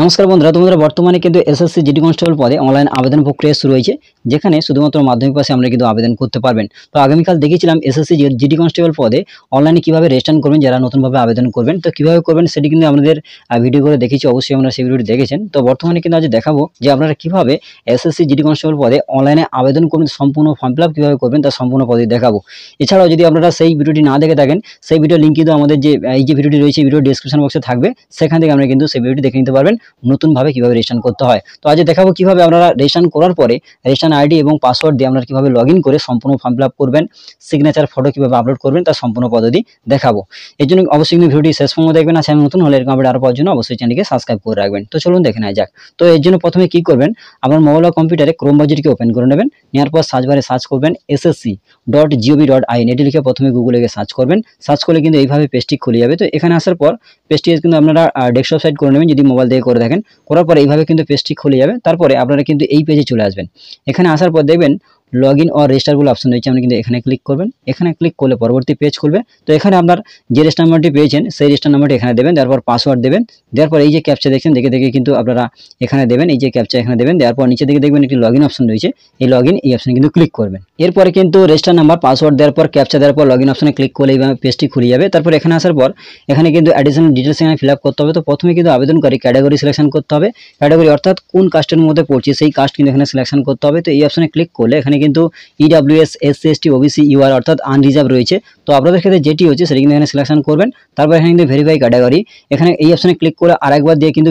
নমস্কার বন্ধুরা, তোমাদের বর্তমানে কিন্তু এসএসসি জিডি কনস্টেবল পদে অনলাইন আবেদন প্রক্রিয়া শুরু হয়েছে, যেখানে শুধুমাত্র মাধ্যমিক পাশে আমরা কিন্তু আবেদন করতে পারবেন। তো আগামীকাল দেখিয়েছিলাম এসএসসি জিডি কনস্টেবল পদে অনলাইনে কিভাবে রেজিস্ট্রেশন করবেন, যারা নতুনভাবে আবেদন করবেন তো কিভাবে করবেন সেটি কিন্তু আমাদের ভিডিও করে দেখিয়েছি। অবশ্যই আপনারা সেই ভিডিওটি দেখেছেন। তো বর্তমানে কিন্তু আজ দেখাবো যে আপনারা কিভাবে এসএসসি জিডি কনস্টেবল পদে অনলাইনে আবেদন করবেন, সম্পূর্ণ ফর্ম ফিল আপ কীভাবে করবেন তার সম্পূর্ণ পদ্ধতি দেখাবো। এছাড়াও যদি আপনারা সেই ভিডিওটি না দেখে থাকেন, সেই ভিডিও লিঙ্ক কিন্তু আমাদের এই যে ভিডিওটি রয়েছে ভিডিও ডিসক্রিপশন বক্সে থাকবে, সেখান থেকে আপনারা কিন্তু সেই ভিডিওটি দেখে নিতে পারবেন নতুনভাবে কিভাবে রেজিস্ট্রেশন করতে হয়। তো আজ দেখাবো কিভাবে আপনারা রেজিস্ট্রেশন করার পরে রেজিস্ট্রেশন আইডি এবং পাসওয়ার্ড দিয়ে আপনারা কিভাবে লগ ইন করে সম্পূর্ণ ফর্ম ফিল আপ করবেন, সিগনেচার ফটো কিভাবে আপলোড করবেন তার সম্পূর্ণ পদ্ধতি দেখাবো। এর জন্য অবশ্যই কিন্তু ভিডিওটি শেষ পর্যন্ত দেখবেন। আর চ্যানেল নতুন হলে এরকম আপডেট আরও পাওয়ার জন্য অবশ্যই চ্যানেলকে সাবস্ক্রাইব করে রাখবেন। তো চলুন দেখে নেওয়া যাক। তো এর জন্য প্রথমে কি করবেন, আপনার মোবাইল বা কম্পিউটারে ক্রোম ব্রাউজারকে ওপেন করে নেবেন। নেওয়ার পর সার্চ বারে সার্চ করবেন ssc.gov.in, এটি লিখে প্রথমে গুগলে গিয়ে সার্চ করবেন। সার্চ করলে কিন্তু এইভাবে পেজটি খুলে যাবে। তো এখানে আসার পর পেজটি কিন্তু আপনারা ডেস্কটপ সাইড করে নেবেন যদি মোবাইল দিয়ে করে থাকেন। করার পর এইভাবে কিন্তু পেজটি খুলে যাবে। তারপরে আপনারা কিন্তু এই পেজে চলে আসবেন। এখানে আসার পর দেখবেন লগ ইন অর রেজিস্টার বলে অপশন রয়েছে, আপনি কিন্তু এখানে ক্লিক করবেন। এখানে ক্লিক করলে পরবর্তী পেজ খুলবে। তো এখানে আপনার যে রেজিস্টার নাম্বারটি পেয়েছেন সেই রেজিস্টার নাম্বারটি এখানে দেবেন, তারপর পাসওয়ার্ড দেবেন। দেওয়ার পর এই যে ক্যাপচা দেখছেন দেখে দেখে কিন্তু আপনারা এখানে দেবেন, এই যে ক্যাপচা এখানে দেবেন। দেওয়ার পর নিচে দিকে দেখবেন একটি লগ ইন অপশন রয়েছে, এই লগ ইন এই অপশনে কিন্তু ক্লিক করবেন। এরপরে কিন্তু রেজিস্টার নাম্বার পাসওয়ার্ড দেওয়ার পর ক্যাপচা দেওয়ার পর লগ ইন অপশনে ক্লিক করলে এইভাবে পেজটি খুলে যাবে। তারপর এখানে আসার পর এখানে কিন্তু অ্যাডিশনাল ডিটেলস এখানে ফিল আপ করতে হবে। তো প্রথমে কিন্তু আবেদনকারী ক্যাটাগরি সিলেকশন করতে হবে। ক্যাটাগরি অর্থাৎ কোন কাস্টের মধ্যে পড়ছে সেই কাস্ট কিন্তু এখানে সিলেকশন করতে হবে। তো এই অপশনে ক্লিক করলে এখানে কিন্তু EWS, SC, ST, OBC, UR অর্থাৎ আনরিজার্ভ রয়েছে। তো আপনাদের ক্ষেত্রে যেটি হচ্ছে সেটি কিন্তু এখানে সিলেকশন করবেন। তারপর এখানে কিন্তু ভেরিফাই ক্যাটাগরি, এখানে এই অপশনে ক্লিক করে আরেকবার দিয়ে কিন্তু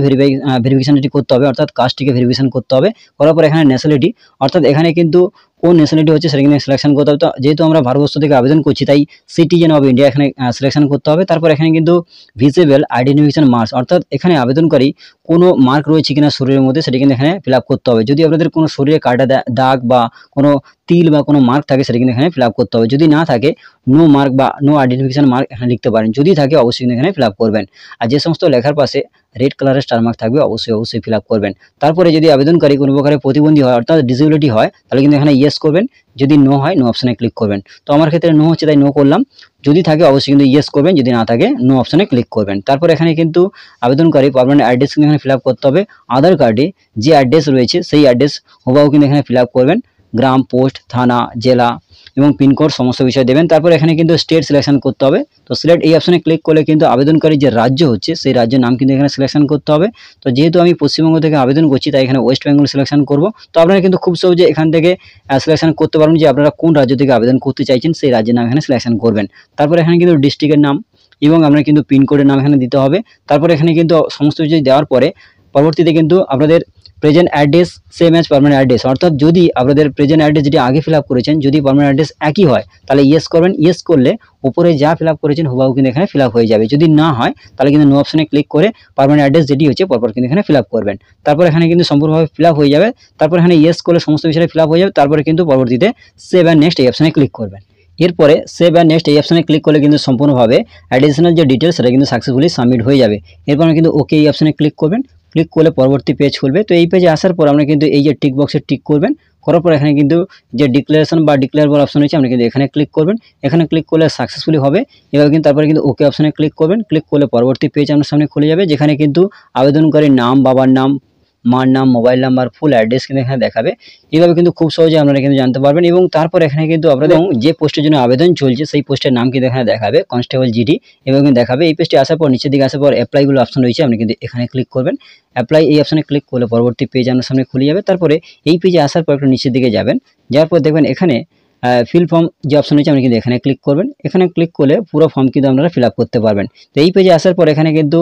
ভেরিফিকেশনটি করতে হবে, অর্থাৎ কাস্টটিকে ভেরিফিকেশন করতে হবে। করার পর এখানে ন্যাশনালিটি অর্থাৎ এখানে কিন্তু কোন ন্যাশনালিটি হচ্ছে সেটা কিন্তু সিলেকশন করতে হবে। তো যেহেতু আমরা ভারতবর্ষ থেকে আবেদন করছি তাই সিটিজেন অফ ইন্ডিয়া এখানে সিলেকশন করতে হবে। তারপর এখানে কিন্তু ভিজিবল আইডেন্টিফিকেশন মার্কস অর্থাৎ এখানে আবেদনকারী কোনো মার্ক রয়েছে কিনা শরীরের মধ্যে সেটা কিন্তু এখানে ফিল আপ করতে হবে। যদি আপনাদের কোনো শরীরে কাটা দাগ বা কোনো তিল বা কোনো মার্ক থাকে সেটা কিন্তু এখানে ফিল আপ করতে হবে। যদি না থাকে নো মার্ক বা নো আইডেন্টিফিকেশন মার্ক এখানে লিখতে পারেন। যদি থাকে অবশ্যই কিন্তু এখানে ফিল আপ করবেন। আর যে সমস্ত লেখার পাশে রেড কালারের স্টার মার্ক থাকবে অবশ্যই ফিল আপ করবেন। তারপরে যদি আবেদনকারী কোনো প্রকারে প্রতিবন্ধী হয় অর্থাৎ ডিসেবিলিটি হয় তাহলে কিন্তু এখানে ইয়েস করবেন। যদি নো হয় নো অপশনে ক্লিক করবেন। তো আমার ক্ষেত্রে নো হচ্ছে তাই নো করলাম। যদি থাকে অবশ্যই কিন্তু ইয়েস করবেন, যদি না থাকে নো অপশনে ক্লিক করবেন। তারপর এখানে কিন্তু আবেদনকারী পার্মানেন্ট অ্যাড্রেস কিন্তু এখানে ফিল আপ করতে হবে। আধার কার্ডে যে অ্যাড্রেস রয়েছে সেই অ্যাড্রেস হুবহু কিন্তু এখানে ফিল আপ করবেন। গ্রাম, পোস্ট, থানা, জেলা এবং পিনকোড সমস্ত বিষয় দেবেন। তারপর এখানে কিন্তু স্টেট সিলেকশন করতে হবে। তো সিলেক্ট এই অপশনে ক্লিক করলে কিন্তু আবেদনকারী যে রাজ্য হচ্ছে সেই রাজ্যের নাম কিন্তু এখানে সিলেকশন করতে হবে। তো যেহেতু আমি পশ্চিমবঙ্গ থেকে আবেদন করছি তাই এখানে ওয়েস্ট বেঙ্গল সিলেকশন করব। তো আপনারা কিন্তু খুব সহজে এখান থেকে সিলেকশন করতে পারবেন যে আপনারা কোন রাজ্য থেকে আবেদন করতে চাইছেন সেই রাজ্যের নাম এখানে সিলেকশন করবেন। তারপর এখানে কিন্তু ডিস্ট্রিক্টের নাম এবং আপনার কিন্তু পিনকোডের নাম এখানে দিতে হবে। তারপর এখানে কিন্তু সমস্ত কিছু দেওয়ার পরে পরবর্তীতে কিন্তু আপনাদের present address same as permanent address অর্থাৎ যদি আপনাদের প্রেজেন্ট অ্যাড্রেস যেটি আগে ফিল আপ করেছেন যদি পার্মানেন্ট অ্যাড্রেস একই হয় তাহলে ইয়েস করবেন। ইয়েস করলে উপরে যা ফিল আপ করেছেন হুবহু কিন্তু এখানে ফিল আপ হয়ে যাবে। যদি না হয় তাহলে কিন্তু নো অপশনে ক্লিক করে পার্মানেন্ট অ্যাড্রেস যেটি হচ্ছে পরপর কিন্তু এখানে ফিল আপ করবেন। তারপর এখানে কিন্তু সম্পূর্ণভাবে ফিল আপ হয়ে যাবে। তারপর এখানে ইয়েস করলে সমস্ত বিষয়ে ফিল আপ হয়ে যাবে। তারপরে কিন্তু পরবর্তীতে সেভ অ্যান্ড নেক্সট এই অপশনে ক্লিক করবেন। এরপরে সেভ অ্যান্ড নেক্সট এই অপশনে ক্লিক করলে কিন্তু সম্পূর্ণভাবে অ্যাডিশনাল যে ডিটেলস সেটা কিন্তু সাকসেসফুলি সাবমিট হয়ে যাবে। এরপর আমরা কিন্তু ওকে এই অপশনে ক্লিক করবেন। ক্লিক করলে পরবর্তী পেজ খুলবে। তো এই পেজে আসার পর আমরা কিন্তু এই যে টিক বক্সে টিক করবেন। করার পর এখানে কিন্তু যে ডিক্লারেশন বা ডিক্লেয়ারেবল অপশন রয়েছে আমরা কিন্তু এখানে ক্লিক করবেন। এখানে ক্লিক করলে সাকসেসফুলি হবে। এবার কিন্তু তারপরে কিন্তু ওকে অপশনে ক্লিক করবেন। ক্লিক করলে পরবর্তী পেজ আপনার সামনে খুলে যাবে, যেখানে কিন্তু আবেদনকারীর নাম, বাবার নাম, মার নাম, মোবাইল নাম্বার, ফুল অ্যাড্রেস কিন্তু এখানে দেখাবে। এইভাবে কিন্তু খুব সহজে আপনারা কিন্তু জানতে পারবেন। এবং তারপর এখানে কিন্তু আপনাদের যে পোস্টের জন্য আবেদন চলছে সেই পোস্টের নাম কিন্তু এখানে দেখাবে, কনস্টেবল জিডি এভাবে কিন্তু দেখাবে। এই পেজটি আসার পর নিচের দিকে আসার পর অ্যাপ্লাই বলে অপশন রয়েছে, আপনি কিন্তু এখানে ক্লিক করবেন। অ্যাপ্লাই এই অপশনে ক্লিক করলে পরবর্তী পেজ আপনার সামনে খুলে যাবে। তারপরে এই পেজে আসার পর একটু নিচের দিকে যাবেন, যাওয়ার পর দেখবেন এখানে ফিল ফর্ম যে অপশন রয়েছে আপনি কিন্তু এখানে ক্লিক করবেন। এখানে ক্লিক করলে পুরো ফর্ম কিন্তু আপনারা ফিল আপ করতে পারবেন। তো এই পেজে আসার পর এখানে কিন্তু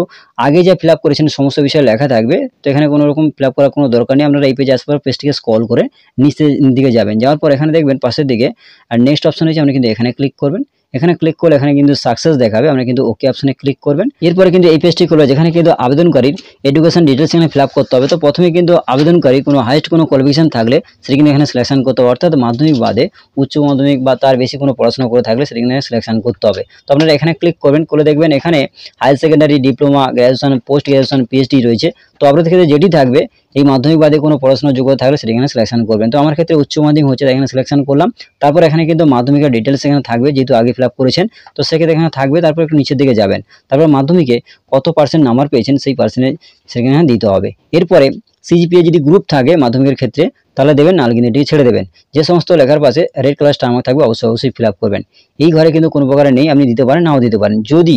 আগে যা ফিল আপ করেছেন সমস্ত বিষয় লেখা থাকবে। তো এখানে কোনো রকম ফিল আপ করার কোনো দরকার নেই। আপনারা এই পেজে আসার পর পেজটিকে স্ক্রল করে নিচের দিকে যাবেন। যাওয়ার পর এখানে দেখবেন পাশের দিকে আর নেক্সট অপশন রয়েছে, আপনি কিন্তু এখানে ক্লিক করবেন। এখানে ক্লিক করলে এখানে কিন্তু সাকসেস দেখাবে, আপনি কিন্তু ওকে অপশনে ক্লিক করবেন। এরপরে কিন্তু এই পেজটি খুলবে, যেখানে কিন্তু আবেদনকারীর এডুকেশন ডিটেলস এখানে ফিল আপ করতে হবে। তো প্রথমে কিন্তু আবেদনকারী কোনো হাইস্ট কোনো কোয়ালিফিকেশন থাকলে সেটা কিন্তু এখানে সিলেকশন করতে হবে, অর্থাৎ মাধ্যমিক বাদে উচ্চ মাধ্যমিক বা তার বেশি কোনো পড়াশোনা করে থাকলে সেটা কিন্তু সিলেকশন করতে হবে। তো আপনারা এখানে ক্লিক করবেন, করে দেখবেন এখানে higher secondary, diploma, graduation, post graduation, PhD রয়েছে। তো আপনাদের ক্ষেত্রে যেটি থাকবে এই মাধ্যমিক বাদে কোনো পড়াশোনার যোগ্যতা থাকলে সেটা এখানে সিলেকশন করবেন। তো আমার ক্ষেত্রে উচ্চ মাধ্যমিক হচ্ছে, তাই এখানে সিলেকশন করলাম। তারপর এখানে কিন্তু মাধ্যমিকের ডিটেলস এখানে থাকবে, যেহেতু আগে ফিল আপ করেছেন তো সেক্ষেত্রে এখানে থাকবে। তারপর একটু নিচের দিকে যাবেন, তারপর মাধ্যমিকে কত পার্সেন্ট নাম্বার পেয়েছেন সেই পার্সেন্টেজ সেখানে দিতে হবে। এরপরে সিজিপিএ যদি গ্রুপ থাকে মাধ্যমিকের ক্ষেত্রে তাহলে দেবেন, নাহলে কিন্তু এটিকে ছেড়ে দেবেন। যে সমস্ত লেখার পাশে রেড কালার স্টার মার্ক থাকবে অবশ্যই ফিল আপ করবেন। এই ঘরে কিন্তু কোনো প্রকারে নেই, আপনি দিতে পারেন নাও দিতে পারেন। যদি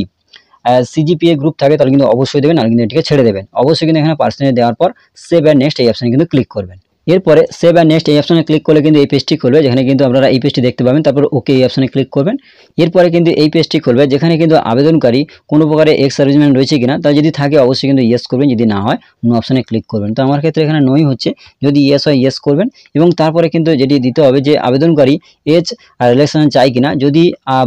সিজিপিএ গ্রুপ থাকে তাহলে কিন্তু অবশ্যই দেবেন, নাহলে কিন্তু এটিকে ছেড়ে দেবেন। অবশ্যই কিন্তু এখানে পার্সেন্টেজ দেওয়ার পর সেভ অ্যান্ড নেক্সট এই অপশনে কিন্তু ক্লিক করবেন। এরপরে সেভ অ্যান্ড নেক্সট এই অপশনে ক্লিক করলে কিন্তু এই পেজটি খুলবে, যেখানে কিন্তু আপনারা এই পেজটি দেখতে পাবেন। তারপর ওকে এই অপশনে ক্লিক করবেন। এরপরে কিন্তু এই পেজটি খুলবে, যেখানে কিন্তু আবেদনকারী কোনো প্রকারে এক্স সার্ভিসম্যান রয়েছে কিনা, তা যদি থাকে অবশ্যই কিন্তু ইয়েস করবেন, যদি না হয় নো অপশনে ক্লিক করবেন। তো আমার ক্ষেত্রে এখানে নোই হচ্ছে, যদি ইয়েস হয় ইয়েস করবেন। এবং তারপরে কিন্তু যেটি দিতে হবে যে আবেদনকারী এজ রিল্যাক্সেশন চাই কিনা, যদি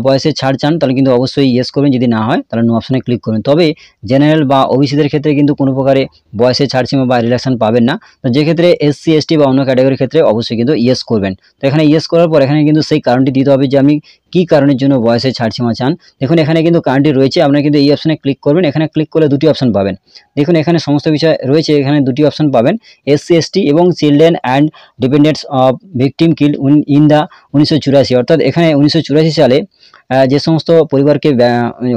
বয়সে ছাড় চান তাহলে কিন্তু অবশ্যই ইয়েস করবেন, যদি না হয় তাহলে নো অপশনে ক্লিক করবেন। তবে জেনারেল বা ওবিসিদের ক্ষেত্রে কিন্তু কোনো প্রকারে বয়সে ছাড়সীমা বা রিল্যাক্সেশন পাবেন না। তো যে ক্ষেত্রে এসসি এসটি বা অন্য ক্যাটাগরির ক্ষেত্রে অবশ্যই কিন্তু ইয়েস করবেন। তো এখানে ইয়েস করার পর এখানে কিন্তু সেই কারণটি দিতে হবে যে আপনি কি কারণের জন্য বয়সে ছাড়সীমা চান। দেখুন এখানে কিন্তু কারণটি রয়েছে, আপনারা কিন্তু এই অপশনে ক্লিক করবেন। এখানে ক্লিক করলে দুটি অপশন পাবেন। দেখুন এখানে সমস্ত বিষয় রয়েছে, এখানে দুটি অপশন পাবেন, এসসি এসটি এবং children and dependents of victim kill in the 1984। অর্থাৎ এখানে 1984 সালে যে সমস্ত পরিবারকে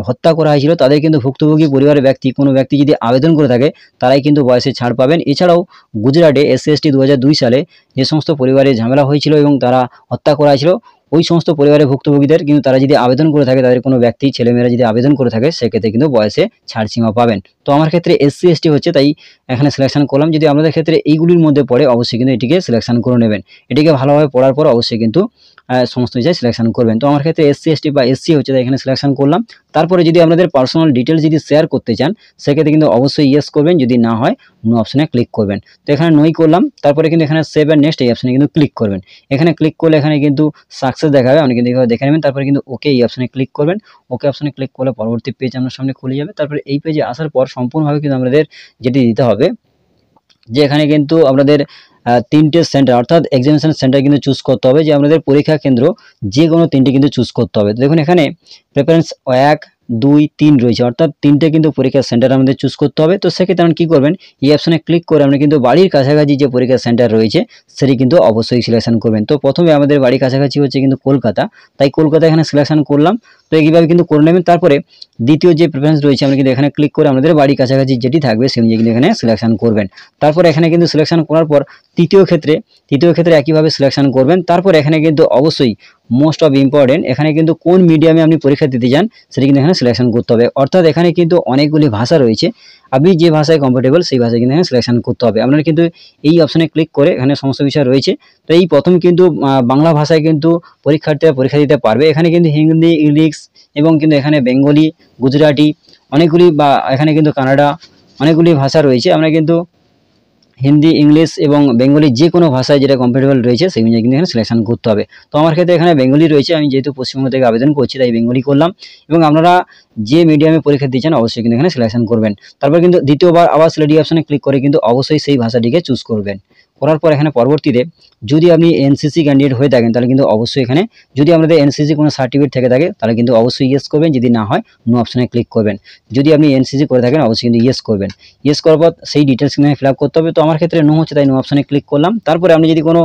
হত্যা করা হয়েছিল তাদের কিন্তু ভুক্তভোগী পরিবারের কোনো ব্যক্তি যদি আবেদন করে থাকে তারাই কিন্তু বয়সে ছাড় পাবেন। এছাড়াও গুজরাটে এসসি এসটি 2002 সালে যে সমস্ত পরিবারে ঝামেলা হয়েছিল এবং তারা হত্যা করা হয়েছিল, ওই সমস্ত পরিবারের ভুক্তভোগীদের কিন্তু তারা যদি আবেদন করে থাকে, তাদের কোনো ব্যক্তি ছেলেমেয়েরা যদি আবেদন করে থাকে সেক্ষেত্রে কিন্তু বয়সে ছাড়সীমা পাবেন। তো আমার ক্ষেত্রে এসসি এসটি হচ্ছে, তাই এখানে সিলেকশন করলাম। যদি আপনাদের ক্ষেত্রে এইগুলির মধ্যে পড়ে অবশ্যই কিন্তু এটিকে সিলেকশন করে নেবেন। এটিকে ভালোভাবে পড়ার পর অবশ্যই কিন্তু সমস্ত বিষয় সিলেকশন করবেন। তো আমার ক্ষেত্রে এসসি এসটি বা এসসি হচ্ছে, তাই এখানে সিলেকশন করলাম। তারপরে যদি আপনাদের পার্সোনাল ডিটেলস যদি শেয়ার করতে চান সেক্ষেত্রে কিন্তু অবশ্যই ইয়েস করবেন, যদি না হয় নো অপশনে ক্লিক করবেন। তো এখানে নই করলাম। তারপরে কিন্তু এখানে সেভ অ্যান্ড নেক্সট এই অপশনে কিন্তু ক্লিক করবেন। এখানে ক্লিক করলে এখানে কিন্তু সাকসেস দেখাবে, আপনি কিন্তু এইভাবে দেখে নেবেন। তারপরে কিন্তু ওকে এই অপশনে ক্লিক করবেন। ওকে অপশনে ক্লিক করলে পরবর্তী পেজ আপনার সামনে খুলে যাবে। তারপরে এই পেজে আসার পর সম্পূর্ণভাবে কিন্তু আমাদের যেটি দিতে হবে যে এখানে কিন্তু আপনাদের তিনটে সেন্টার অর্থাৎ এক্সামিনেশন সেন্টার কিন্তু চুজ করতে হবে, যে আপনাদের পরীক্ষা কেন্দ্র যে কোনো তিনটে কিন্তু চুজ করতে হবে। তো দেখুন এখানে প্রেফারেন্স 1, 2, 3 রয়েছে, অর্থাৎ তিনটে কিন্তু পরীক্ষার সেন্টার আমাদের চুজ করতে হবে। তো সেক্ষেত্রে আমরা কী করবেন, এই অপশনে ক্লিক করে আমরা কিন্তু বাড়ির কাছাকাছি যে পরীক্ষার সেন্টার রয়েছে সেটি কিন্তু অবশ্যই সিলেকশন করবেন। তো প্রথমে আমাদের বাড়ির কাছাকাছি হচ্ছে কিন্তু কলকাতা, তাই কলকাতা এখানে সিলেকশন করলাম। তো এইভাবে কিন্তু করে নেবেন। তারপরে দ্বিতীয় যে প্রেফারেন্স রয়েছে আমরা কিন্তু এখানে ক্লিক করে আমাদের বাড়ির কাছাকাছি যেটি থাকবে সেই অনুযায়ী কিন্তু এখানে সিলেকশন করবেন। তারপর এখানে কিন্তু সিলেকশন করার পর তৃতীয় ক্ষেত্রে একইভাবে সিলেকশন করবেন। তারপর এখানে কিন্তু অবশ্যই মোস্ট অফ ইম্পর্টেন্ট, এখানে কিন্তু কোন মিডিয়ামে আপনি পরীক্ষা দিতে চান সেটা কিন্তু এখানে সিলেকশন করতে হবে। অর্থাৎ এখানে কিন্তু অনেকগুলি ভাষা রয়েছে, আপনি যে ভাষায় কমফোর্টেবল সেই ভাষায় কিন্তু এখানে সিলেকশন করতে হবে। আপনারা কিন্তু এই অপশনে ক্লিক করে এখানে সমস্ত বিষয় রয়েছে। তো এই প্রথম কিন্তু বাংলা ভাষায় কিন্তু পরীক্ষার্থীরা পরীক্ষা দিতে পারবে। এখানে কিন্তু হিন্দি, ইংলিশ এবং কিন্তু এখানে বেঙ্গলি, গুজরাটি অনেকগুলি, বা এখানে কিন্তু কানাডা অনেকগুলি ভাষা রয়েছে। আমরা কিন্তু হিন্দি, ইংলিশ এবং বেঙ্গলি যে কোনো ভাষায় যেটা কমফোর্টেবল রয়েছে সেই অনুযায়ী কিন্তু এখানে সিলেকশন করতে হবে। তো আমার ক্ষেত্রে এখানে বেঙ্গলি রয়েছে, আমি যেহেতু পশ্চিমবঙ্গ থেকে আবেদন করছি তাই বেঙ্গলি করলাম। এবং আপনারা যে মিডিয়ামে পরীক্ষা দিচ্ছেন অবশ্যই কিন্তু এখানে সিলেকশন করবেন। তারপর কিন্তু দ্বিতীয়বার আবার সিলেক্ট অপশনে ক্লিক করে কিন্তু অবশ্যই সেই ভাষাটিকে চুজ করবেন। করার পর এখানে পরবর্তীতে যদি আপনি এনসিসি ক্যান্ডিডেট হয়ে থাকেন তাহলে কিন্তু অবশ্যই এখানে, যদি আপনাদের এনসিসি কোনো সার্টিফিকেট থেকে থাকে তাহলে কিন্তু অবশ্যই ইয়েস করবেন, যদি না হয় নো অপশনে ক্লিক করবেন। যদি আপনি এনসিসি করে থাকেন অবশ্যই কিন্তু ইয়েস করবেন। ইয়েস করার পর সেই ডিটেলস এখানে ফিল আপ করতে হবে। তো আমার ক্ষেত্রে নো হচ্ছে, তাই নো অপশনে ক্লিক করলাম। তারপরে আপনি যদি কোনো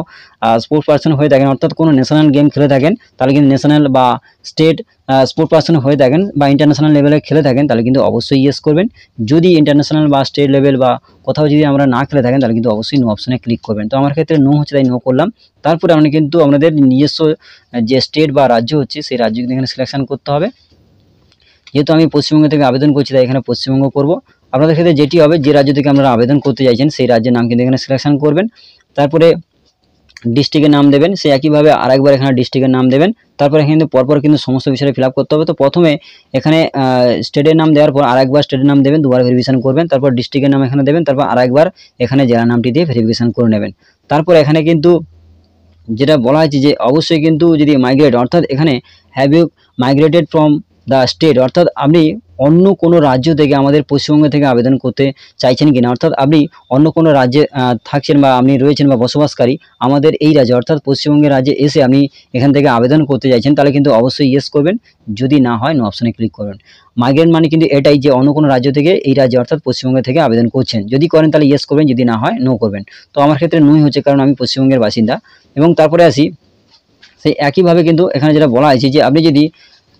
স্পোর্টস পার্সন হয়ে থাকেন, অর্থাৎ কোনো ন্যাশনাল গেম খেলে থাকেন তাহলে কিন্তু ন্যাশনাল বা স্টেট স্পোর্টস পার্সন হয়ে থাকেন বা ইন্টারন্যাশনাল লেভেলে খেলে থাকেন তাহলে কিন্তু অবশ্যই ইয়েস করবেন। যদি ইন্টারন্যাশনাল বা স্টেট লেভেল বা কোথাও যদি আমরা না খেলে থাকেন তাহলে কিন্তু অবশ্যই নো অপশনে ক্লিক করবেন। তো আমার ক্ষেত্রে নো হচ্ছে, তাই নো করলাম। তারপরে আপনি কিন্তু আপনাদের নিজস্ব যে স্টেট বা রাজ্য হচ্ছে সেই রাজ্য কিন্তু এখানে সিলেকশন করতে হবে। যেহেতু আমি পশ্চিমবঙ্গ থেকে আবেদন করছি তাই এখানে পশ্চিমবঙ্গ করব। আপনাদের ক্ষেত্রে যেটি হবে, যে রাজ্য থেকে আপনারা আবেদন করতে চাইছেন সেই রাজ্যের নাম কিন্তু এখানে সিলেকশন করবেন। তারপরে ডিস্ট্রিক্টের নাম দেবেন, সেই একইভাবে আরেকবার এখানে ডিস্ট্রিক্টের নাম দেবেন। তারপরে কিন্তু পরপর কিন্তু সমস্ত বিষয়ে ফিল আপ করতে হবে। তো প্রথমে এখানে স্টেটের নাম দেওয়ার পর আরেকবার স্টেটের নাম দেবেন, দুবার ভেরিফিকেশন করবেন। তারপর ডিস্ট্রিক্টের নাম এখানে দেবেন, তারপর আরেকবার এখানে জেলা নামটি দিয়ে ভেরিফিকেশন করে নেবেন। তারপর এখানে কিন্তু যেটা বলা হয়েছে যে অবশ্যই কিন্তু যদি মাইগ্রেট, অর্থাৎ এখানে have you migrated from the state, অর্থাৎ আপনি অন্য কোনো রাজ্য থেকে আমাদের পশ্চিমবঙ্গ থেকে আবেদন করতে চাইছেন কিনা, অর্থাৎ আপনি অন্য কোনো রাজ্যে থাকছেন বা আপনি রয়েছেন বা বসবাসকারী আমাদের এই রাজ্যে অর্থাৎ পশ্চিমবঙ্গের রাজ্যে এসে আপনি এখান থেকে আবেদন করতে চাইছেন, তাহলে কিন্তু অবশ্যই ইয়েস করবেন। যদি না হয় নো অপশনে ক্লিক করবেন। মাইগ্রেন্ট মানে কিন্তু এটাই যে অন্য কোনো রাজ্য থেকে এই রাজ্যে অর্থাৎ পশ্চিমবঙ্গ থেকে আবেদন করছেন, যদি করেন তাহলে ইয়েস করবেন, যদি না হয় নো করবেন। তো আমার ক্ষেত্রে নোই হচ্ছে, কারণ আমি পশ্চিমবঙ্গের বাসিন্দা। এবং তারপরে আসি, সেই একইভাবে কিন্তু এখানে যেটা বলা হয়েছে যে আপনি যদি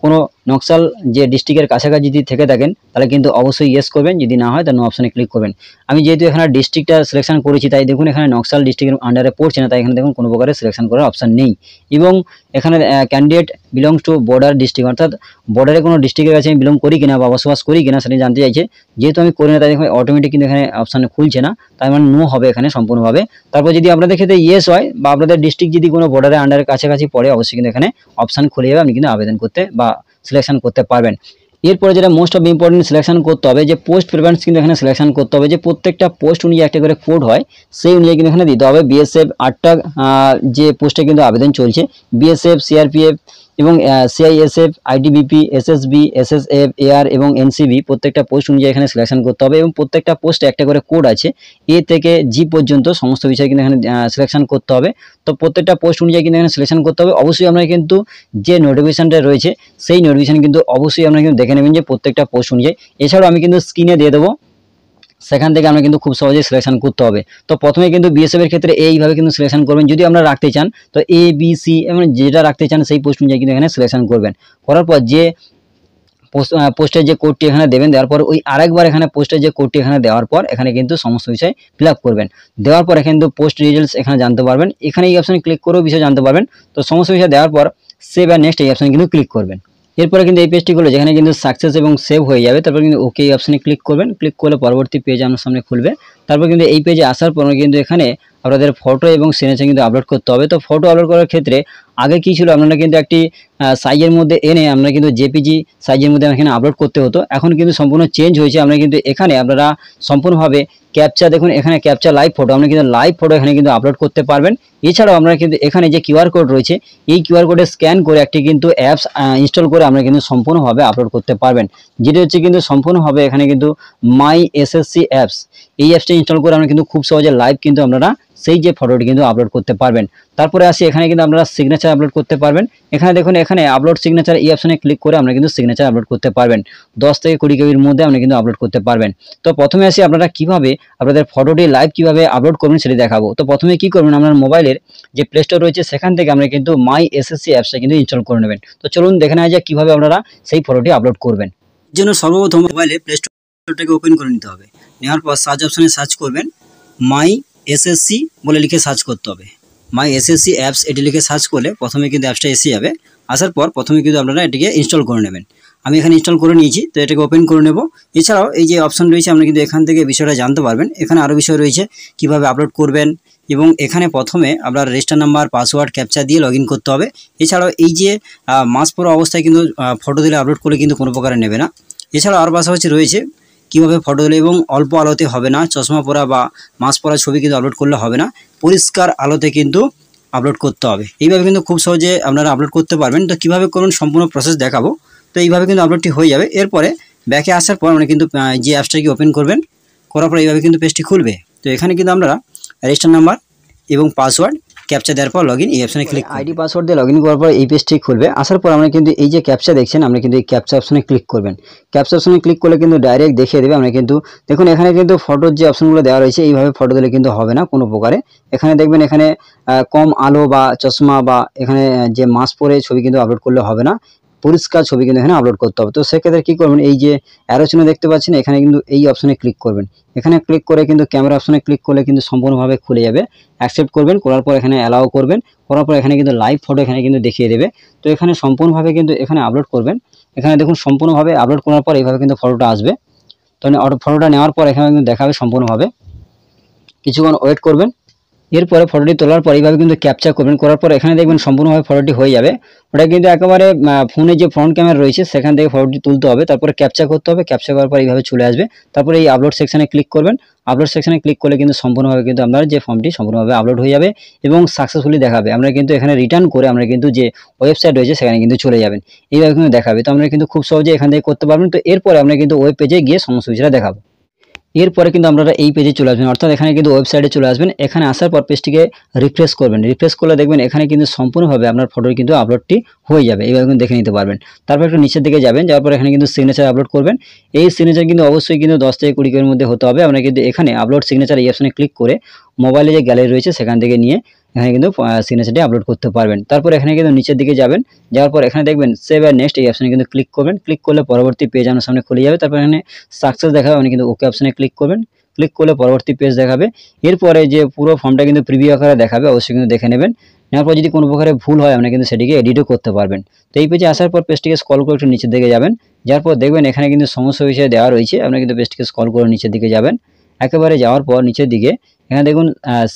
কোনো নকশাল যে ডিস্ট্রিক্টের কাছাকাছি যদি থেকে থাকেন তাহলে কিন্তু অবশ্যই ইয়েস করবেন, যদি না হয় তাহলে নো অপশনে ক্লিক করবেন। আমি যেহেতু এখানে ডিস্ট্রিক্টটা সিলেকশন করেছি, তাই দেখুন এখানে নকশাল ডিস্ট্রিক্টের আন্ডারে পড়ছে না, তাই এখানে দেখুন কোনো প্রকারের সিলেকশন করার অপশন নেই। এবং এখানে candidate belongs to border district, অর্থাৎ বর্ডারে কোনো ডিস্ট্রিক্টের কাছে আমি বিলং করি কিনা বা বসবাস করি কিনা সেটা জানতে চাইছে। যেহেতু আমি করি না, তাই দেখুন অটোমেটিক কিন্তু এখানে অপশানে খুলছে না, তাই মানে নো হবে এখানে সম্পূর্ণভাবে। তারপর যদি আপনাদের ক্ষেত্রে ইয়েস হয় বা আপনাদের ডিস্ট্রিক্ট যদি কোনো বর্ডারের আন্ডারের কাছাকাছি পড়ে, অবশ্যই কিন্তু এখানে অপশান খুলে যাবে, আপনি কিন্তু আবেদন করতে বা সিলেকশন করতে পারবেন। এরপরে যেটা মোস্ট অফ ইম্পর্টেন্ট সিলেকশন করতে হবে, যে পোস্ট প্রেফারেন্স কিন্তু এখানে সিলেকশন করতে হবে, যে প্রত্যেকটা পোস্ট অনুযায়ী একটা করে কোড হয়, সেই অনুযায়ী কিন্তু এখানে দিতে হবে। বিএসএফ 8টা যে পোস্টে কিন্তু আবেদন চলছে, বিএসএফ, সিআরপিএফ এবং CISF, ITBP, SSB, SSF, AR এবং এনসিবি, প্রত্যেকটা পোস্ট অনুযায়ী এখানে সিলেকশন করতে হবে। এবং প্রত্যেকটা পোস্টে একটা করে কোড আছে, এ থেকে জি পর্যন্ত সমস্ত বিষয় কিন্তু এখানে সিলেকশন করতে হবে। তো প্রত্যেকটা পোস্ট অনুযায়ী কিন্তু এখানে সিলেকশন করতে হবে। অবশ্যই আমরা কিন্তু যে নোটিফিকেশনটা রয়েছে সেই নোটিফিকেশন কিন্তু অবশ্যই আমরা কিন্তু দেখে নেবেন যে প্রত্যেকটা পোস্ট অনুযায়ী। এছাড়াও আমি কিন্তু স্ক্রিনে দিয়ে দেবো, সেখান থেকে আমরা কিন্তু খুব সহজেই সিলেকশন করতে হবে। তো প্রথমে কিন্তু বিএসএফ এর ক্ষেত্রে এইভাবে কিন্তু সিলেকশন করবেন, যদি আমরা রাখতে চান তো এ বি সি এবং যেটা রাখতে চান সেই পোস্ট অনুযায়ী কিন্তু এখানে সিলেকশন করবেন। করার পর যে পোস্টের যে কোডটি এখানে দেবেন, দেওয়ার পর ওই আরেকবার এখানে পোস্টের যে কোডটি এখানে দেওয়ার পর এখানে কিন্তু সমস্ত বিষয় ফিল আপ করবেন। দেওয়ার পর এখানে কিন্তু পোস্ট ডিটেলস এখানে জানতে পারবেন, এখানে এই অপশনে ক্লিক করেও বিষয় জানতে পারবেন। তো সমস্ত বিষয় দেওয়ার পর সেভ আর নেক্সট এই অপশনে কিন্তু ক্লিক করবেন। এরপরে কিন্তু এই পেজটি খুলে যেখানে কিন্তু সাকসেস এবং সেভ হয়ে যাবে, তারপর কিন্তু ওকে এই অপশনে ক্লিক করবেন। ক্লিক করলে পরবর্তী পেজ আপনার সামনে খুলবে। তারপর কিন্তু এই পেজে আসার পর কিন্তু এখানে আপনাদের ফটো এবং সিগনেচার কিন্তু আপলোড করতে হবে। তো ফটো আপলোড করার ক্ষেত্রে আগে কি ছিল, আপনারা কিন্তু একটি সাইজের মধ্যে এনে আমরা কিন্তু জেপিজি সাইজের মধ্যে এখানে আপলোড করতে হতো। এখন কিন্তু সম্পূর্ণ চেঞ্জ হয়েছে, আমরা কিন্তু এখানে আপনারা সম্পূর্ণভাবে ক্যাপচা, দেখুন এখানে ক্যাপচা লাইভ ফটো, আমরা কিন্তু লাইভ ফটো এখানে কিন্তু আপলোড করতে পারবেন। এছাড়াও আমরা কিন্তু এখানে যে কিউআর কোড রয়েছে, এই কিউআর কোডে স্ক্যান করে একটি কিন্তু অ্যাপস ইনস্টল করে আমরা কিন্তু সম্পূর্ণভাবে আপলোড করতে পারবেন, যেটি হচ্ছে কিন্তু সম্পূর্ণভাবে এখানে কিন্তু মাই এসএসসি অ্যাপস, এই অ্যাপসটা ইনস্টল করে আমরা কিন্তু খুব সহজে লাইভ কিন্তু আপনারা সেই যে ফটোটি কিন্তু আপলোড করতে পারবেন। তারপরে আসি এখানে কিন্তু আপনারা সিগনেচার আপলোড করতে পারবেন। এখানে দেখুন এখানে আপলোড সিগনেচার এই অপশনে ক্লিক করে আমরা কিন্তু সিগনেচার আপলোড করতে পারবেন। 10 থেকে 20 কেবির মধ্যে আপনি কিন্তু আপলোড করতে পারবেন। তো প্রথমে আসি আপনারা কিভাবে আপনাদের ফটোটি লাইভ কিভাবে আপলোড করবেন সেটি দেখাবো। তো প্রথমে কি করবেন, আপনার মোবাইলের যে প্লে স্টোর রয়েছে সেখান থেকে আমরা কিন্তু মাই এসএসসি অ্যাপসটা কিন্তু ইনস্টল করে নেবেন। তো চলুন দেখে নেওয়া যাক কিভাবে আপনারা সেই ফটোটি আপলোড করবেন। এর জন্য সর্বপ্রথম মোবাইলে প্লে স্টোরটাকে ওপেন করে নিতে হবে। নেওয়ার পর সার্চ অপশনে সার্চ করবেন মাই এসএসসি বলে লিখে সার্চ করতে হবে। মাই এসএসসি অ্যাপস এটি লিখে সার্চ করলে প্রথমে কিন্তু অ্যাপসটা এসে যাবে। আসার পর প্রথমে কিন্তু আপনারা এটিকে ইনস্টল করে নেবেন। আমি এখানে ইনস্টল করে নিয়েছি, তো এটাকে ওপেন করে নেব। এছাড়াও এই যে অপশন রয়েছে আপনি কিন্তু এখান থেকে বিষয়টা জানতে পারবেন। এখানে আরও বিষয় রয়েছে কিভাবে আপলোড করবেন, এবং এখানে প্রথমে আপনার রেজিস্টার নাম্বার, পাসওয়ার্ড, ক্যাপচা দিয়ে লগ ইন করতে হবে। এছাড়াও এই যে মাস পড়া অবস্থায় কিন্তু ফটো দিলে আপলোড করলে কিন্তু কোনো প্রকারে নেবে না। এছাড়াও আরও পাশাপাশি রয়েছে কীভাবে ফটো দিলে, এবং অল্প আলোতে হবে না, চশমা পরা বা মাস্ক পরা ছবি কিন্তু আপলোড করলে হবে না, পরিষ্কার আলোতে কিন্তু আপলোড করতে হবে। এইভাবে কিন্তু খুব সহজে আপনারা আপলোড করতে পারবেন। তো কীভাবে করুন সম্পূর্ণ প্রসেস দেখাবো। তো এইভাবে কিন্তু আপলোডটি হয়ে যাবে। এরপরে ব্যাকে আসার পর আমরা কিন্তু যে অ্যাপসটাকে ওপেন করবেন, করার পর এইভাবে কিন্তু পেজটি খুলবে। তো এখানে কিন্তু আপনারা রেজিস্টার নাম্বার এবং পাসওয়ার্ড, ক্যাপচা দেওয়ার পর লগইন এই অপশনে ক্লিক আইডি পাসওয়ার্ড দিয়ে লগইন করার পর এই পেজটি খুলবে। আসার পর আমরা কিন্তু এই যে ক্যাপচা দেখছেন, আমরা কিন্তু এই ক্যাপচা অপশনে ক্লিক করবেন। ক্যাপচা অপশনে ক্লিক করলে কিন্তু ডাইরেক্ট দেখিয়ে দেবে। আমরা কিন্তু দেখুন এখানে কিন্তু ফটোর যে অপশনগুলো দেওয়া রয়েছে, এইভাবে ফটো দিলে কিন্তু হবে না কোনো প্রকারে। এখানে দেখবেন এখানে কম আলো বা চশমা বা এখানে যে মাস্ক পরে ছবি কিন্তু আপলোড করলে হবে না, পরিষ্কার ছবি কিন্তু এখানে আপলোড করতে হবে। তো সেক্ষেত্রে কী করবেন, এই যে অ্যারো চিহ্ন দেখতে পাচ্ছেন, এখানে কিন্তু এই অপশনে ক্লিক করবেন। এখানে ক্লিক করে কিন্তু ক্যামেরা অপশনে ক্লিক করলে কিন্তু সম্পূর্ণভাবে খুলে যাবে। অ্যাকসেপ্ট করবেন, করার পর এখানে অ্যালাউ করবেন, করার পর এখানে কিন্তু লাইভ ফটো এখানে কিন্তু দেখিয়ে দেবে। তো এখানে সম্পূর্ণভাবে কিন্তু এখানে আপলোড করবেন। এখানে দেখুন সম্পূর্ণভাবে আপলোড করার পর এইভাবে কিন্তু ফটোটা আসবে। তো ফটোটা নেওয়ার পর এখানে কিন্তু দেখাবে সম্পূর্ণভাবে, কিছুক্ষণ ওয়েট করবেন। এরপরে ফটোটি তোলার পর এইভাবে কিন্তু ক্যাপচার করবেন, করার পর এখানে দেখবেন সম্পূর্ণভাবে ফটোটি হয়ে যাবে। ওটা কিন্তু একেবারে ফোনে যে ফ্রন্ট ক্যামেরা রয়েছে সেখান থেকে ফটোটি তুলতে হবে, তারপরে ক্যাপচার করতে হবে। ক্যাপচার করার পর এইভাবে চলে আসবে। তারপরে এই আপলোড সেকশনে ক্লিক করবেন। আপলোড সেকশনে ক্লিক করলে কিন্তু সম্পূর্ণভাবে কিন্তু আপনার যে ফর্মটি সম্পূর্ণভাবে আপলোড হয়ে যাবে এবং সাকসেসফুলি দেখাবে। আমরা কিন্তু এখানে রিটার্ন করে আমরা কিন্তু যে ওয়েবসাইট রয়েছে সেখানে কিন্তু চলে যাবেন, এইভাবে কিন্তু দেখাবে। তো আমরা কিন্তু খুব সহজে এখান থেকে করতে পারবেন। তো এরপরে আমরা কিন্তু ওয়েব পেজে গিয়ে সমস্ত কিছুটা দেখাবো। এরপরে কিন্তু আপনারা এই পেজে চলে আসবেন, অর্থাৎ এখানে কিন্তু ওয়েবসাইটে চলে আসবেন। এখানে আসার পর পেজটিকে রিফ্রেশ করবেন, রিফ্রেশ করলে দেখবেন এখানে কিন্তু সম্পূর্ণভাবে আপনার ফটোর কিন্তু আপলোডটি হয়ে যাবে, এইভাবে কিন্তু দেখে নিতে পারবেন। তারপর একটু নিচের দিকে যাবেন, যাওয়ার পর এখানে কিন্তু সিগনেচার আপলোড করবেন। এই সিগনেচার কিন্তু অবশ্যই কিন্তু 10 থেকে 20 কের মধ্যে হতে হবে। আমরা কিন্তু এখানে আপলোড সিগনেচার এই অপশনে ক্লিক করে মোবাইলে যে গ্যালারি রয়েছে সেখান থেকে নিয়ে এখানে কিন্তু সিগনেচারটি আপলোড করতে পারবেন। তারপর এখানে কিন্তু নিচের দিকে যাবেন, যাওয়ার পর এখানে দেখবেন সেভ আর নেক্সট এই অপশনে কিন্তু ক্লিক করবেন। ক্লিক করলে পরবর্তী পেজ আপনার সামনে খুলে যাবে। তারপর এখানে সাকসেস দেখাবে, আপনি কিন্তু ওকে অপশনে ক্লিক করবেন। ক্লিক করলে পরবর্তী পেজ দেখাবে। এরপরে যে পুরো ফর্মটা কিন্তু প্রিভিউ আকারে দেখাবে, অবশ্যই কিন্তু দেখে নেবেন। নেওয়ার পর যদি কোনো প্রকারে ভুল হয় আপনি কিন্তু সেটিকে এডিটও করতে পারবেন। তো এই পেজে আসার পর পেজটিকে স্ক্রল করে একটু নিচের দিকে যাবেন, যাওয়ার পর দেখবেন এখানে কিন্তু সমস্ত বিষয় দেওয়া রয়েছে। আপনি কিন্তু পেজটিকে স্ক্রল করে নিচের দিকে যাবেন, একেবারে যাওয়ার পর নিচের দিকে এখানে দেখুন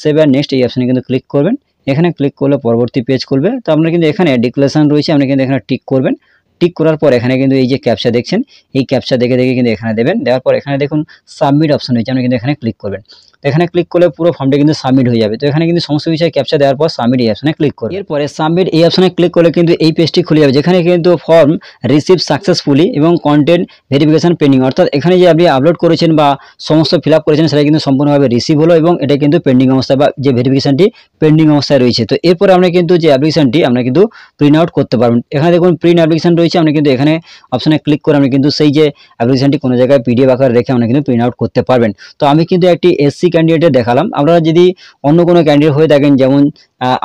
সেভ আর নেক্সট এই অপশনে কিন্তু ক্লিক করবেন। এখানে ক্লিক করলে পরবর্তী পেজ খুলবে। তো আপনার কিন্তু এখানে ডিক্লারেশন রয়েছে, আপনি কিন্তু এখানে টিক করবেন। টিক করার পর এখানে কিন্তু এই যে ক্যাপচা দেখছেন, এই ক্যাপচা দেখে দেখে কিন্তু এখানে দেবেন। দেওয়ার পর এখানে দেখুন সাবমিট অপশন রয়েছে, আপনি কিন্তু এখানে ক্লিক করবেন। তো এখানে ক্লিক করলে পুরো ফর্মটা কিন্তু সাবমিট হয়ে যাবে। তো এখানে কিন্তু সমস্ত বিষয়ে ক্যাপচা দেওয়ার পর সাবমিট এই অপশনে ক্লিক করবেন। এরপরে সাবমিট এই অপশনে ক্লিক করলে কিন্তু এই পেজটি খুলে যাবে, যেখানে কিন্তু ফর্ম রিসিভ সাকসেসফুলি এবং কন্টেন্ট ভেরিফিকেশন পেন্ডিং, অর্থাৎ এখানে যে আপনি আপলোড করেছেন বা সমস্ত ফিল আপ করেছেন সেটা কিন্তু সম্পূর্ণভাবে রিসিভ হলো এবং এটা কিন্তু পেন্ডিং অবস্থায় বা যে ভেরিফিকেশনটি পেন্ডিং অবস্থায় রয়েছে। তো এরপরে আমরা কিন্তু যে অ্যাপ্লিকেশনটি আমরা কিন্তু প্রিন্ট আউট করতে পারবেন। এখানে দেখুন প্রিন্ট অ্যাপ্লিকেশন রয়েছে, আপনি কিন্তু এখানে অপশনে ক্লিক করে আপনি কিন্তু সেই যে অ্যাপ্লিকেশনটি কোনো জায়গায় পিডিএফ আকারে রেখে আপনি কিন্তু প্রিন্ট আউট করতে পারবেন। তো আমি কিন্তু একটি এসসি ক্যান্ডিডেটের দেখালাম। আপনারা যদি অন্য কোনো ক্যান্ডিডেট হয়ে থাকেন, যেমন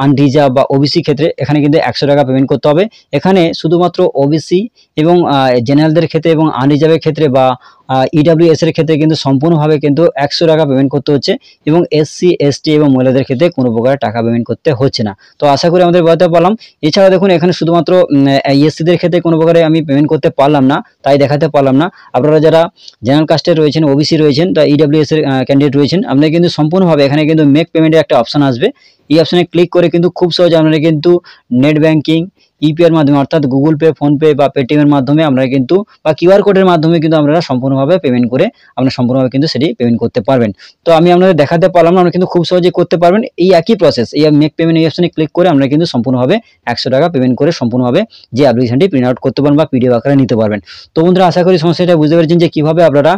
আনরিজার্ভ বা ওবিসি ক্ষেত্রে, এখানে কিন্তু 100 টাকা পেমেন্ট করতে হবে। এখানে শুধুমাত্র ওবিসি এবং জেনারেলদের ক্ষেত্রে এবং আনরিজার্ভের ক্ষেত্রে বা ইডাব্লিউএস এর ক্ষেত্রে কিন্তু সম্পূর্ণভাবে কিন্তু 100 টাকা পেমেন্ট করতে হচ্ছে এবং এসসি এসটি এবং মহিলাদের ক্ষেত্রে কোনো প্রকার টাকা পেমেন্ট করতে হচ্ছে না। তো আশা করি আমাদের বোঝাতে পারলাম। এছাড়া দেখুন এখানে শুধুমাত্র এসসিদের ক্ষেত্রে কোনো প্রকারে আমি পেমেন্ট করতে পারলাম না, তাই দেখাতে পারলাম না। আপনারা যারা জেনারেল কাস্টে রয়েছেন, ওবিসি রয়েছেন, তো ইডাব্লিউএস এর ক্যান্ডিডেট রয়েছেন, আপনারা কিন্তু সম্পূর্ণভাবে এখানে কিন্তু মেক পেমেন্টের একটা অপশন আসবে। এই অপশনে ক্লিক করে কিন্তু খুব সহজে আপনারা কিন্তু নেট ব্যাংকিং, ইউপিআইয়ের মাধ্যমে অর্থাৎ গুগল পে, ফোনপে বা পেটিএমের মাধ্যমে আপনারা কিন্তু বা কিউআর কোডের মাধ্যমে কিন্তু আপনারা সম্পূর্ণভাবে পেমেন্ট করে আপনারা সম্পূর্ণভাবে কিন্তু সেটি পেমেন্ট করতে পারবেন। তো আমি আপনাদের দেখাতে পারলাম না, আপনারা কিন্তু খুব সহজেই করতে পারবেন। এই একই প্রসেস, এই মেক পেমেন্ট এই অপশনে ক্লিক করে আমরা কিন্তু সম্পূর্ণভাবে 100 টাকা পেমেন্ট করে সম্পূর্ণভাবে যে অ্যাপ্লিকেশনটি প্রিন্ট আউট করতে পারবেন বা পিডিএফ আকারে নিতে পারবেন। তো বন্ধুরা আশা করি সমস্যাটা বুঝতে পেরেছেন যে কীভাবে আপনারা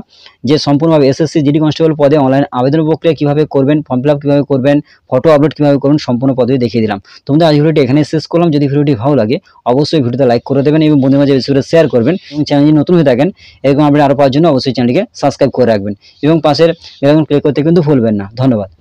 যে সম্পূর্ণভাবে এসএসসি জিডি কনস্টেবল পদে অনলাইন আবেদন প্রক্রিয়া কীভাবে করবেন, ফর্ম ফিল আপ কীভাবে করবেন, ফটো আপলোড কীভাবে করবেন, সম্পূর্ণ পদ্ধতি দেখিয়ে দিলাম। তো বন্ধুরা আজ ভিডিওটি এখানে শেষ করলাম। যদি ভিডিওটি ভালো লাগে অবশ্যই ভিডিওতে লাইক করে দেবেন এবং বন্ধুদের মাঝে বেশি করে শেয়ার করবেন এবং চ্যানেল যদি নতুন হয়ে থাকেন এরকম আপনি আরও পাওয়ার জন্য অবশ্যই চ্যানেলটিকে সাবস্ক্রাইব করে রাখবেন এবং পাশের বেল আইকন ক্লিক করতে কিন্তু ভুলবেন না। ধন্যবাদ।